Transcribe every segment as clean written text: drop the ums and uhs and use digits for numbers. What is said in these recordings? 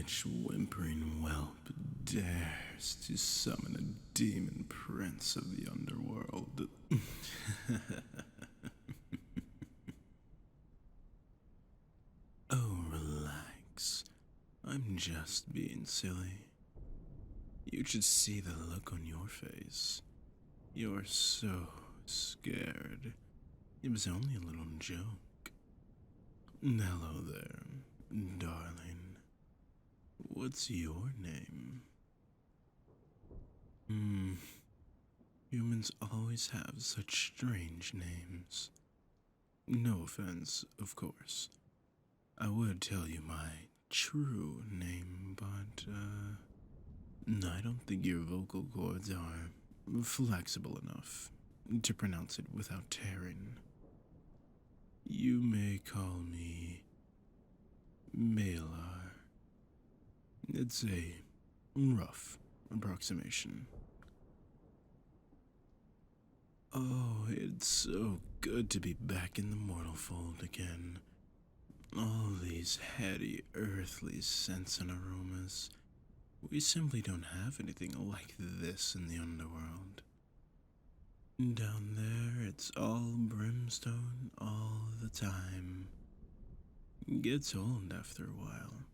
Which whimpering whelp dares to summon a demon prince of the underworld? Oh, relax. I'm just being silly. You should see the look on your face. You're so scared. It was only a little joke. Hello there, darling. What's your name? Humans always have such strange names. No offense, of course. I would tell you my true name, but, I don't think your vocal cords are flexible enough to pronounce it without tearing. You may call me Malar. It's a rough approximation. Oh, it's so good to be back in the mortal fold again. All these heady, earthly scents and aromas. We simply don't have anything like this in the underworld. Down there, it's all brimstone all the time. Gets old after a while.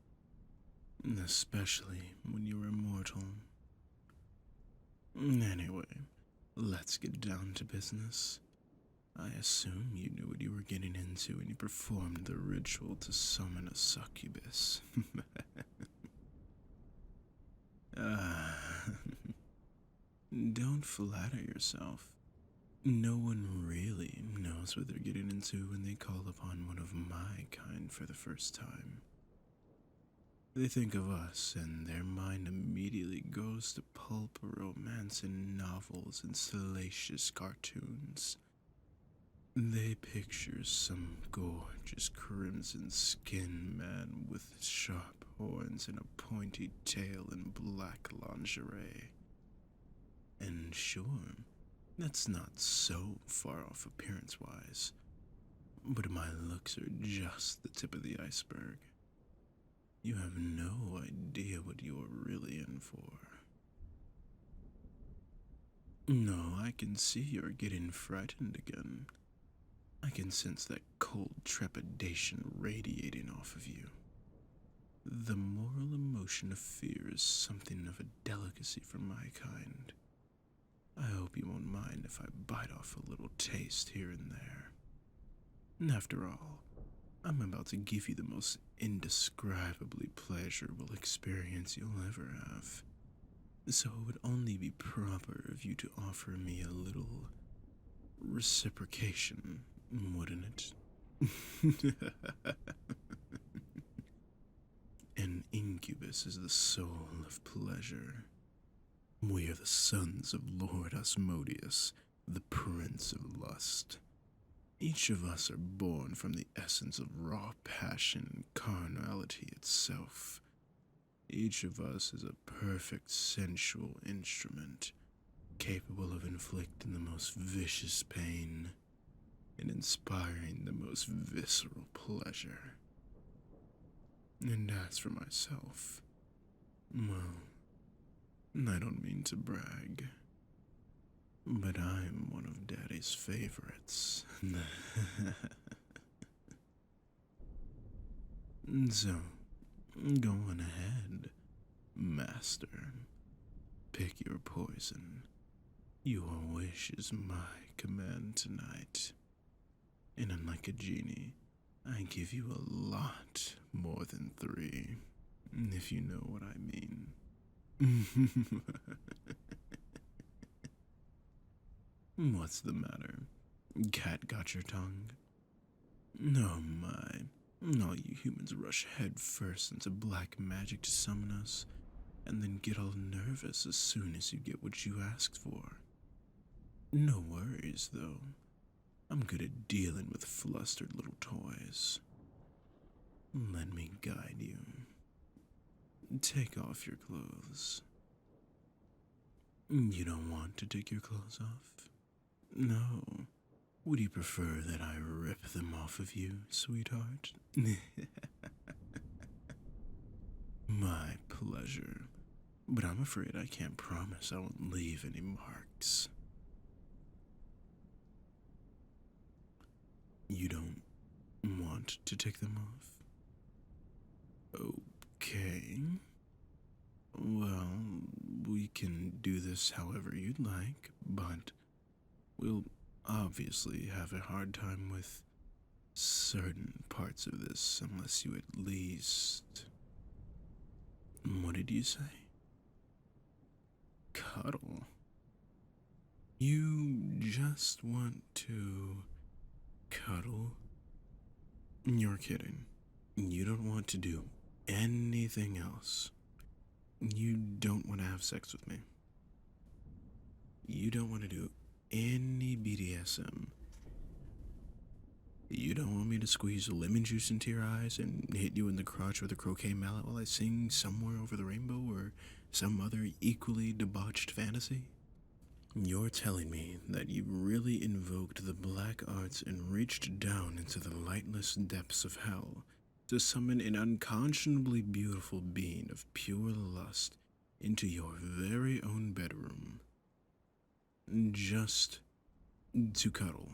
Especially when you're immortal. Anyway, let's get down to business. I assume you knew what you were getting into when you performed the ritual to summon a succubus. Ah, don't flatter yourself. No one really knows what they're getting into when they call upon one of my kind for the first time. They think of us, and their mind immediately goes to pulp romance in novels and salacious cartoons. They picture some gorgeous crimson skinned man with sharp horns and a pointy tail and black lingerie. And sure, that's not so far off appearance wise, but my looks are just the tip of the iceberg. You have no idea what you are really in for. No, I can see you're getting frightened again. I can sense that cold trepidation radiating off of you. The moral emotion of fear is something of a delicacy for my kind. I hope you won't mind if I bite off a little taste here and there. And after all, I'm about to give you the most indescribably pleasurable experience you'll ever have. So it would only be proper of you to offer me a little reciprocation, wouldn't it? An incubus is the soul of pleasure. We are the sons of Lord Asmodeus, the Prince of Lust. Each of us are born from the essence of raw passion and carnality itself. Each of us is a perfect sensual instrument, capable of inflicting the most vicious pain and inspiring the most visceral pleasure. And as for myself, well, I don't mean to brag, but I'm one of Daddy's favorites. So, go on ahead, Master. Pick your poison. Your wish is my command tonight. And unlike a genie, I give you a lot more than 3, if you know what I mean. What's the matter? Cat got your tongue? Oh my. All you humans rush head first into black magic to summon us, and then get all nervous as soon as you get what you asked for. No worries, though. I'm good at dealing with flustered little toys. Let me guide you. Take off your clothes. You don't want to take your clothes off? No. Would you prefer that I rip them off of you, sweetheart? My pleasure. But I'm afraid I can't promise I won't leave any marks. You don't want to take them off? Okay. Well, we can do this however you'd like, but we'll obviously have a hard time with certain parts of this unless you at least. What did you say? Cuddle? You just want to cuddle? You're kidding. You don't want to do anything else. You don't want to have sex with me. You don't want to do any BDSM. You don't want me to squeeze lemon juice into your eyes and hit you in the crotch with a croquet mallet while I sing Somewhere Over the Rainbow or some other equally debauched fantasy? You're telling me that you really invoked the black arts and reached down into the lightless depths of hell to summon an unconscionably beautiful being of pure lust into your very own bedroom just to cuddle.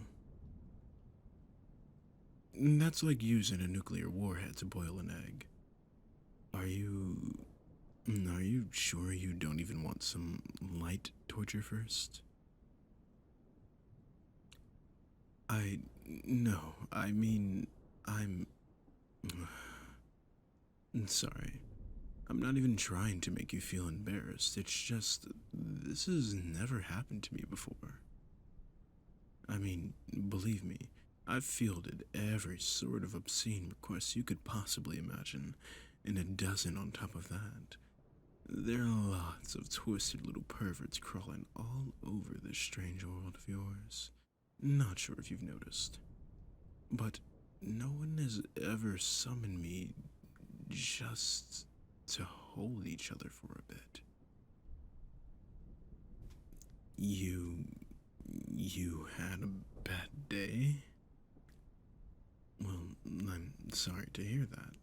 That's like using a nuclear warhead to boil an egg. Are you sure you don't even want some light torture first? No, I mean, I'm sorry. I'm not even trying to make you feel embarrassed. It's just, this has never happened to me before. I mean, believe me, I've fielded every sort of obscene request you could possibly imagine, and a dozen on top of that. There are lots of twisted little perverts crawling all over this strange world of yours. Not sure if you've noticed, but no one has ever summoned me just to hold each other for a bit. You had a bad day? Well, I'm sorry to hear that.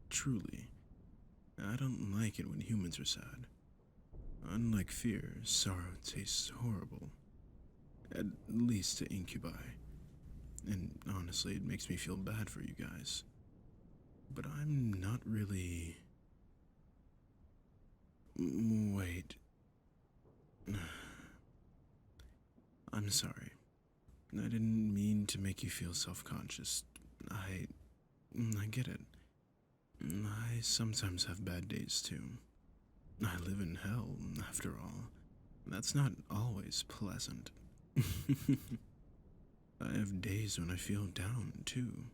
Truly. I don't like it when humans are sad. Unlike fear, sorrow tastes horrible. At least to incubi. And honestly, it makes me feel bad for you guys. But I'm not really. Wait. I'm sorry. I didn't mean to make you feel self-conscious. I get it. I sometimes have bad days too. I live in hell, after all. That's not always pleasant. I have days when I feel down too.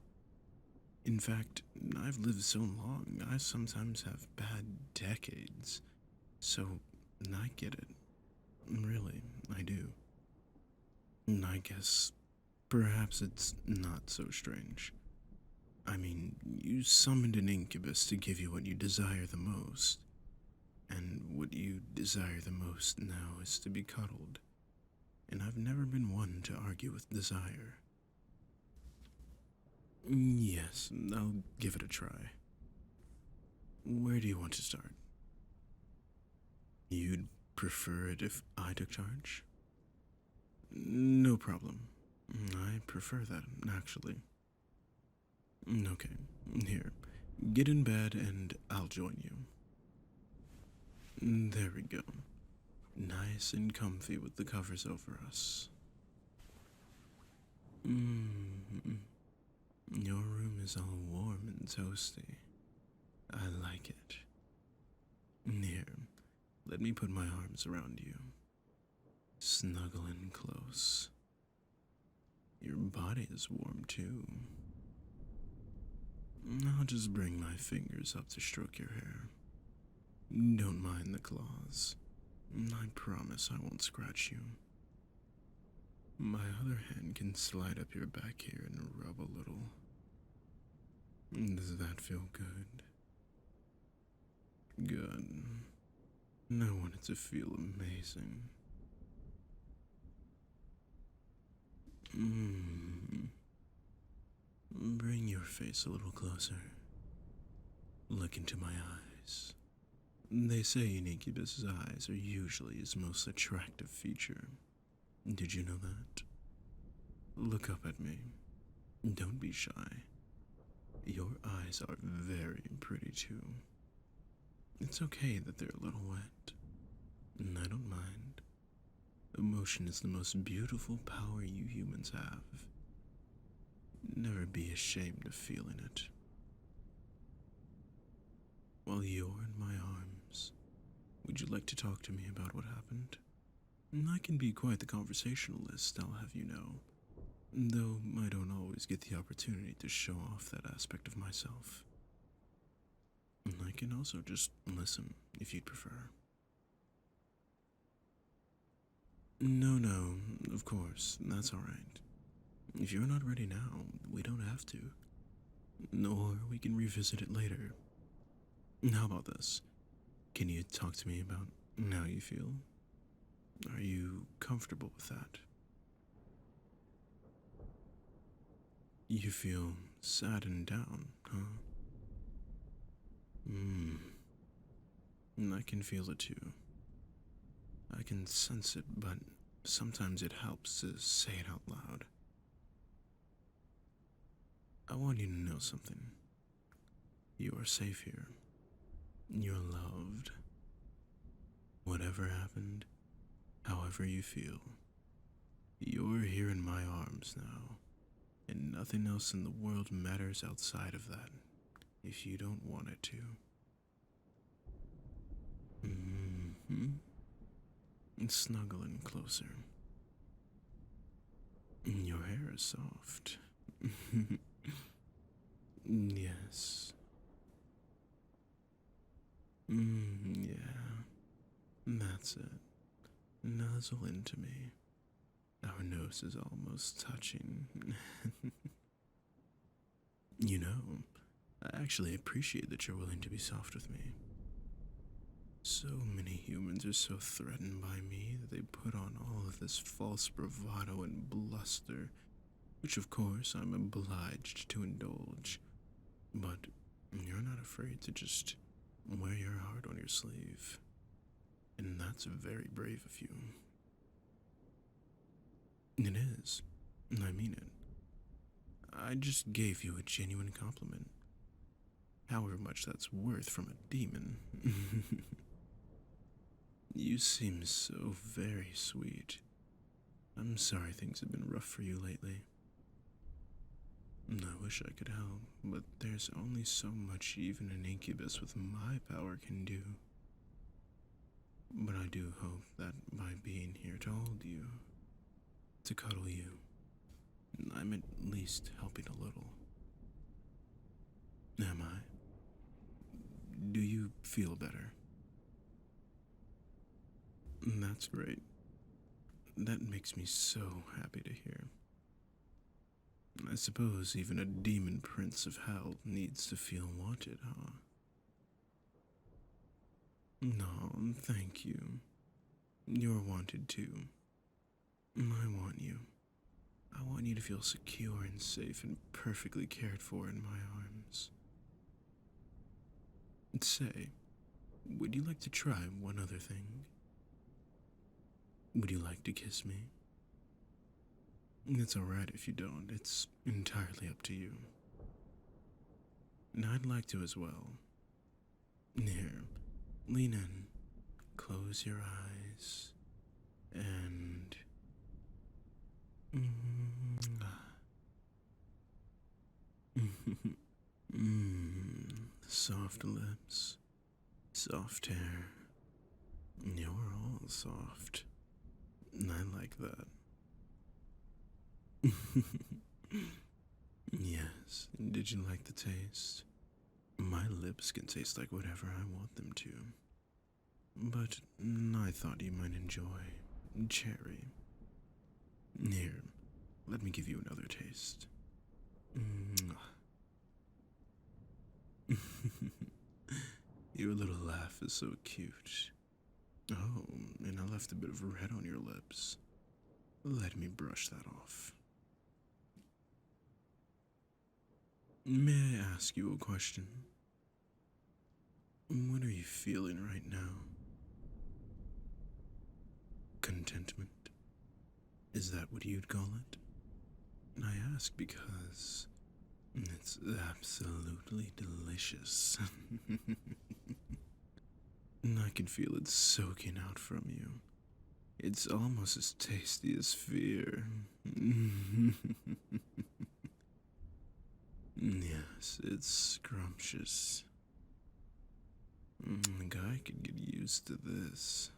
In fact, I've lived so long, I sometimes have bad decades. So, I get it. Really, I do. I guess perhaps it's not so strange. I mean, you summoned an incubus to give you what you desire the most. And what you desire the most now is to be cuddled. And I've never been one to argue with desire. Yes, I'll give it a try. Where do you want to start? You'd prefer it if I took charge? No problem. I prefer that, actually. Okay, here. Get in bed and I'll join you. There we go. Nice and comfy with the covers over us. Your room is all warm and toasty. I like it. Here, let me put my arms around you. Snuggle in close. Your body is warm too. I'll just bring my fingers up to stroke your hair. Don't mind the claws. I promise I won't scratch you. My other hand can slide up your back here and rub a little. Does that feel good? Good. I want it to feel amazing. Bring your face a little closer. Look into my eyes. They say an incubus's eyes are usually his most attractive feature. Did you know that? Look up at me. Don't be shy. Your eyes are very pretty too. It's okay that they're a little wet, and I don't mind. Emotion is the most beautiful power you humans have. Never be ashamed of feeling it. While you're in my arms, would you like to talk to me about what happened? I can be quite the conversationalist, I'll have you know, though I don't always get the opportunity to show off that aspect of myself. I can also just listen, if you'd prefer. No, of course, that's alright. If you're not ready now, we don't have to. Or we can revisit it later. How about this? Can you talk to me about how you feel? Are you comfortable with that? You feel sad and down, huh? I can feel it too. I can sense it, but sometimes it helps to say it out loud. I want you to know something. You are safe here. You're loved. Whatever happened, however you feel, you're here in my arms now, and nothing else in the world matters outside of that, if you don't want it to. Snuggle in closer. Your hair is soft. Yes. Yeah. That's it. Nuzzle into me. Our nose is almost touching. You know, I actually appreciate that you're willing to be soft with me. So many humans are so threatened by me that they put on all of this false bravado and bluster, which of course I'm obliged to indulge. But you're not afraid to just wear your heart on your sleeve. And that's very brave of you. It is. I mean it. I just gave you a genuine compliment. However much that's worth from a demon. You seem so very sweet. I'm sorry things have been rough for you lately. I wish I could help, but there's only so much even an incubus with my power can do. But I do hope that by being here to hold you, to cuddle you, I'm at least helping a little. Am I? Do you feel better? That's great. That makes me so happy to hear. I suppose even a demon prince of hell needs to feel wanted, huh? No, thank you. You're wanted too. I want you. I want you to feel secure and safe and perfectly cared for in my arms. Say, would you like to try one other thing? Would you like to kiss me? It's alright if you don't, it's entirely up to you. And I'd like to as well. Here, lean in, close your eyes, and... Soft lips, soft hair. You're all soft. I like that. Yes, did you like the taste? My lips can taste like whatever I want them to. But I thought you might enjoy cherry. Here, let me give you another taste. Your little laugh is so cute. Oh, and I left a bit of red on your lips. Let me brush that off. May I ask you a question? What are you feeling right now? Contentment? Is that what you'd call it? I ask because it's absolutely delicious. And I can feel it soaking out from you. It's almost as tasty as fear. Yes, it's scrumptious. A guy could get used to this.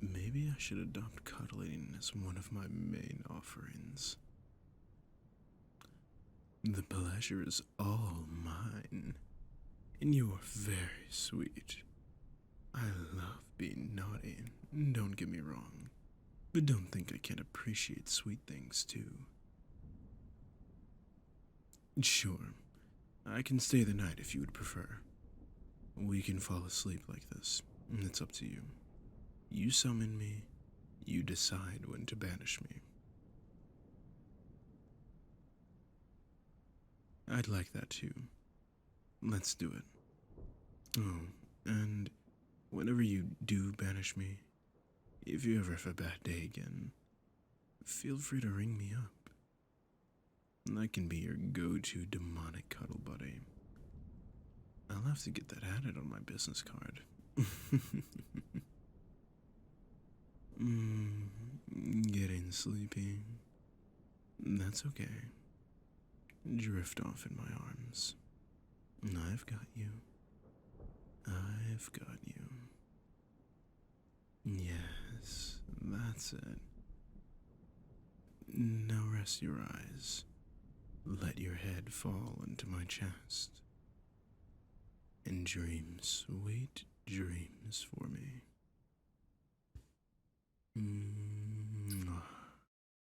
Maybe I should adopt cuddling as one of my main offerings. The pleasure is all mine, and you are very sweet. I love being naughty, don't get me wrong, but don't think I can't appreciate sweet things too. Sure, I can stay the night if you would prefer. We can fall asleep like this, it's up to you. You summon me, you decide when to banish me. I'd like that too. Let's do it. Oh, and whenever you do banish me, if you ever have a bad day again, feel free to ring me up. I can be your go-to demonic cuddle buddy. I'll have to get that added on my business card. Getting sleepy. That's okay. Drift off in my arms. I've got you. I've got you. Yes, that's it. Now rest your eyes. Let your head fall into my chest. And dream sweet dreams for me.